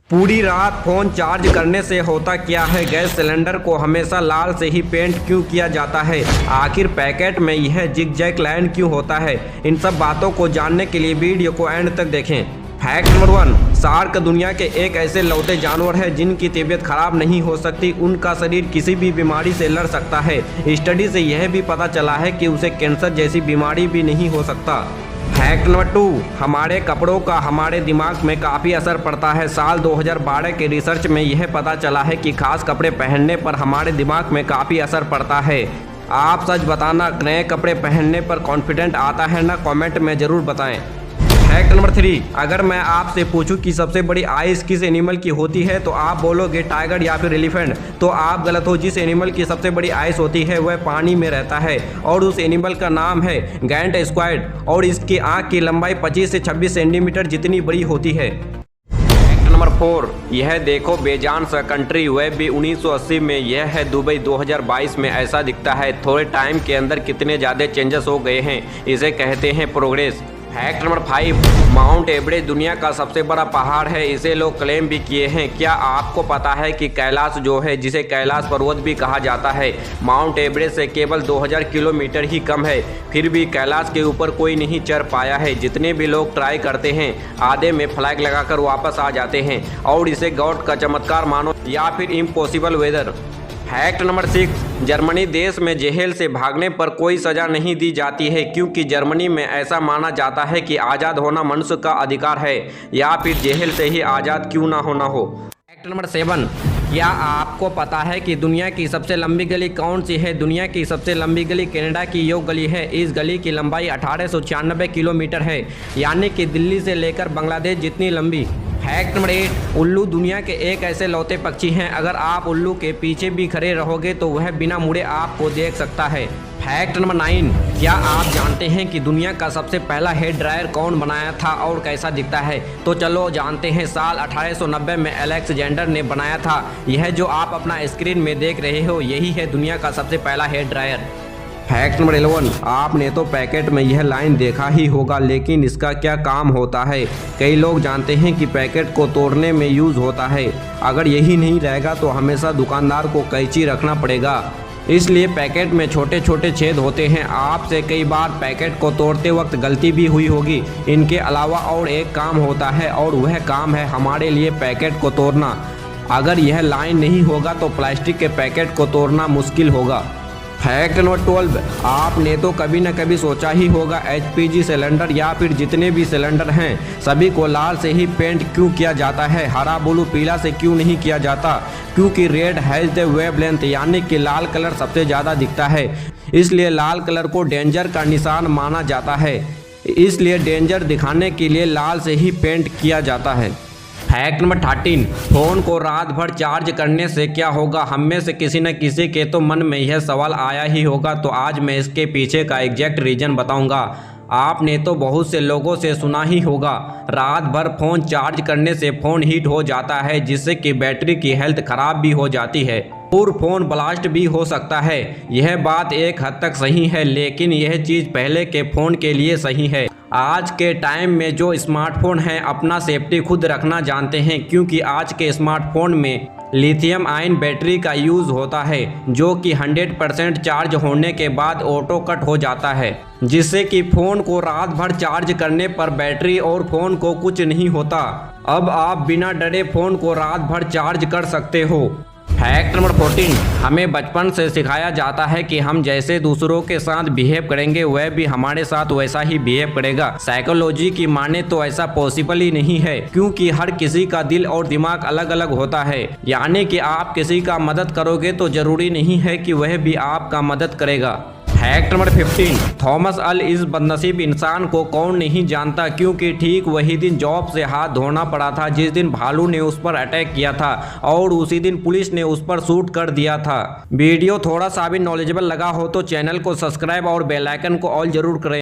पूरी रात phone charge करने से होता क्या है? गैस सिलेंडर को हमेशा लाल से ही पेंट क्यों किया जाता है? आखिर पैकेट में यह जिग-जैग लाइन क्यों होता है? इन सब बातों को जानने के लिए वीडियो को एंड तक देखें। फैक्ट नंबर 1, शार्क दुनिया के एक ऐसे लौटे जानवर है जिनकी तबीयत खराब नहीं हो सकती। उनका शरीर किसी भी बीमारी से लड़ सकता है। स्टडी से यह भी पता चला है कि उसे कैंसर जैसी बीमारी भी नहीं हो सकता। फैक्ट नंबर 2, हमारे कपड़ों का हमारे दिमाग में काफ़ी असर पड़ता है। साल 2012 के रिसर्च में यह पता चला है कि खास कपड़े पहनने पर हमारे दिमाग में काफ़ी असर पड़ता है। आप सच बताना, नए कपड़े पहनने पर कॉन्फिडेंट आता है ना? कमेंट में ज़रूर बताएं। फैक्ट नंबर 3, अगर मैं आपसे पूछूं कि सबसे बड़ी आइज़ किस एनिमल की होती है तो आप बोलोगे टाइगर या फिर एलिफेंट। तो आप गलत हो। जिस एनिमल की सबसे बड़ी आइज़ होती है वह पानी में रहता है और उस एनिमल का नाम है गैंट स्क्वाड और इसकी आँख की लंबाई 25 से 26 सेंटीमीटर जितनी बड़ी होती है। फैक्ट नंबर 4, यह देखो बेजान सा कंट्री, वह भी 1980 में। यह है दुबई। 2022 में ऐसा दिखता है। थोड़े टाइम के अंदर कितने ज़्यादा चेंजेस हो गए हैं, इसे कहते हैं progress. Fact number 5, mount Everest दुनिया का सबसे बड़ा पहाड़ है। इसे लोग क्लेम भी किए हैं। क्या आपको पता है कि कैलाश जो है, जिसे कैलाश पर्वत भी कहा जाता है, माउंट एवरेस्ट से केवल 2000 किलोमीटर ही कम है। फिर भी कैलाश के ऊपर कोई नहीं चढ़ पाया है। जितने भी लोग ट्राई करते हैं आधे में फ्लैग लगाकर वापस आ जाते हैं और इसे गॉड का चमत्कार मानो या फिर impossible whether. Fact number 6, Germany देश में जेल से भागने पर कोई सज़ा नहीं दी जाती है क्योंकि जर्मनी में ऐसा माना जाता है कि आज़ाद होना मनुष्य का अधिकार है, या फिर जेल से ही आज़ाद क्यों ना होना हो। फैक्ट नंबर 7, क्या आपको पता है कि दुनिया की सबसे लंबी गली कौन सी है? दुनिया की सबसे लंबी गली कनाडा की योग गली है। इस गली की लंबाई 1896 किलोमीटर है, यानी कि दिल्ली से लेकर बांग्लादेश जितनी लंबी। फैक्ट नंबर 8, उल्लू दुनिया के एक ऐसे लौते पक्षी हैं, अगर आप उल्लू के पीछे भी खड़े रहोगे तो वह बिना मुड़े आपको देख सकता है। फैक्ट नंबर 9, क्या आप जानते हैं कि दुनिया का सबसे पहला हेयर ड्रायर कौन बनाया था और कैसा दिखता है? तो चलो जानते हैं। साल 1890 में अलेक्जेंडर ने बनाया था। यह जो आप अपना स्क्रीन में देख रहे हो, यही है दुनिया का सबसे पहला हेयर ड्रायर। फैक्ट नंबर 11, आपने तो पैकेट में यह लाइन देखा ही होगा, लेकिन इसका क्या काम होता है? कई लोग जानते हैं कि पैकेट को तोड़ने में यूज़ होता है। अगर यही नहीं रहेगा तो हमेशा दुकानदार को कैंची रखना पड़ेगा, इसलिए पैकेट में छोटे छोटे छेद होते हैं। आपसे कई बार पैकेट को तोड़ते वक्त गलती भी हुई होगी। इनके अलावा और एक काम होता है और वह काम है हमारे लिए पैकेट को तोड़ना। अगर यह लाइन नहीं होगा तो प्लास्टिक के पैकेट को तोड़ना मुश्किल होगा। फैक्ट नंबर 12, आपने तो कभी न कभी सोचा ही होगा एचपीजी सिलेंडर या फिर जितने भी सिलेंडर हैं सभी को लाल से ही पेंट क्यों किया जाता है? हरा ब्लू पीला से क्यों नहीं किया जाता? क्योंकि रेड हैज़ द वेवलेंथ, यानी कि लाल कलर सबसे ज़्यादा दिखता है, इसलिए लाल कलर को डेंजर का निशान माना जाता है। इसलिए डेंजर दिखाने के लिए लाल से ही पेंट किया जाता है। फैक्ट नंबर 13, फ़ोन को रात भर चार्ज करने से क्या होगा? हम में से किसी न किसी के तो मन में यह सवाल आया ही होगा, तो आज मैं इसके पीछे का एग्जैक्ट रीज़न बताऊंगा। आपने तो बहुत से लोगों से सुना ही होगा, रात भर फ़ोन चार्ज करने से फ़ोन हीट हो जाता है, जिससे कि बैटरी की हेल्थ ख़राब भी हो जाती है और फ़ोन ब्लास्ट भी हो सकता है। यह बात एक हद तक सही है, लेकिन यह चीज़ पहले के फ़ोन के लिए सही है। आज के टाइम में जो स्मार्टफोन हैं अपना सेफ्टी खुद रखना जानते हैं, क्योंकि आज के स्मार्टफोन में लिथियम आयन बैटरी का यूज़ होता है, जो कि 100% चार्ज होने के बाद ऑटो कट हो जाता है, जिससे कि फ़ोन को रात भर चार्ज करने पर बैटरी और फ़ोन को कुछ नहीं होता। अब आप बिना डरे फ़ोन को रात भर चार्ज कर सकते हो। फैक्ट नंबर 14, हमें बचपन से सिखाया जाता है कि हम जैसे दूसरों के साथ बिहेव करेंगे वह भी हमारे साथ वैसा ही बिहेव करेगा। साइकोलॉजी की माने तो ऐसा पॉसिबल ही नहीं है, क्योंकि हर किसी का दिल और दिमाग अलग अलग होता है। यानी कि आप किसी का मदद करोगे तो ज़रूरी नहीं है कि वह भी आपका मदद करेगा। फैक्ट नंबर 15, थॉमस अल इस बदनसीब इंसान को कौन नहीं जानता, क्योंकि ठीक वही दिन जॉब से हाथ धोना पड़ा था जिस दिन भालू ने उस पर अटैक किया था और उसी दिन पुलिस ने उस पर शूट कर दिया था। वीडियो थोड़ा सा भी नॉलेजेबल लगा हो तो चैनल को सब्सक्राइब और बेल आइकन को ऑल जरूर करें।